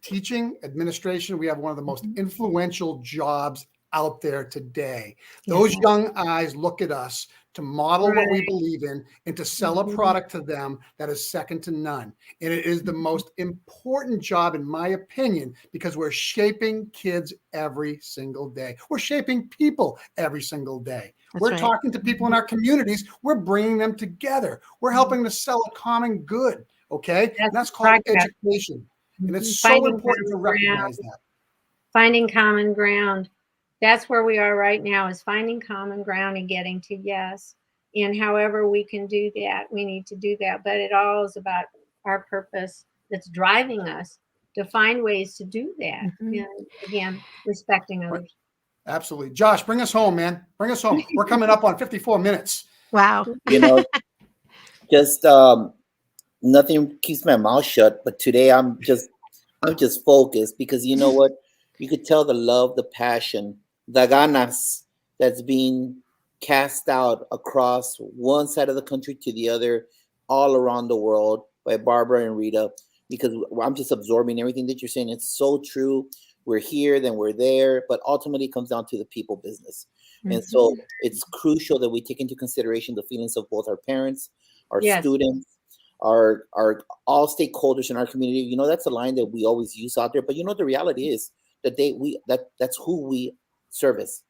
teaching, administration. We have one of the most influential jobs out there today. Those young eyes look at us to model what we believe in and to sell a product to them that is second to none. And it is the most important job, in my opinion, because we're shaping kids every single day. We're shaping people every single day. We're right. talking to people in our communities. We're bringing them together. We're helping to sell a common good. Okay. And that's called education. And it's so important to recognize that. Finding common ground. That's where we are right now, is finding common ground and getting to yes. And however we can do that, we need to do that. But it all is about our purpose that's driving us to find ways to do that. And again, respecting others. Absolutely. Josh, bring us home, man. Bring us home. We're coming up on 54 minutes. Wow. You know, just nothing keeps my mouth shut. But today I'm just focused, because you know what? You could tell the love, the passion, the ganas that's being cast out across one side of the country to the other, all around the world. by Barbara and Rita, because I'm just absorbing everything that you're saying. It's so true. We're here, then we're there, but ultimately it comes down to the people business. And so it's crucial that we take into consideration the feelings of both our parents, our students, our all stakeholders in our community. You know, that's a line that we always use out there, but you know, the reality is that that's who we service.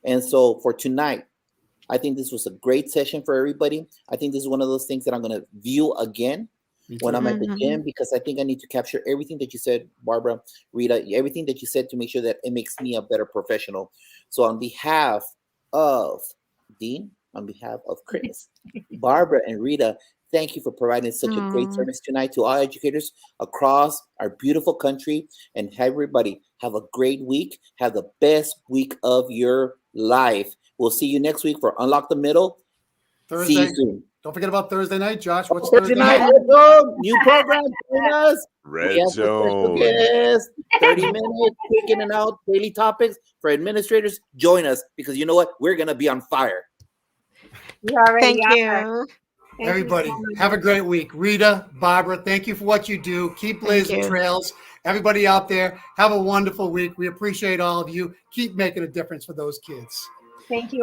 And so for tonight, I think this was a great session for everybody. I think this is one of those things that I'm going to view again when I'm at the gym, because I think I need to capture everything that you said, Barbara, Rita, everything that you said, to make sure that it makes me a better professional. So on behalf of Dean, on behalf of Chris, Barbara, and Rita, thank you for providing such a great service tonight to all educators across our beautiful country. And everybody have a great week. Have the best week of your life. We'll see you next week for Unlock the Middle. Thursday. See you soon. Don't forget about Thursday night, Josh. What's Thursday night? Let's go. New program. Join us. Red Zone. Yes. 30 minutes, quick in and out, daily topics for administrators. Join us, because you know what? We're going to be on fire. You already Thank are. you. Thank Everybody, you so much. have a great week. Rita, Barbara, thank you for what you do. Keep blazing you. trails. Everybody out there, have a wonderful week. We appreciate all of you. Keep making a difference for those kids. Thank you.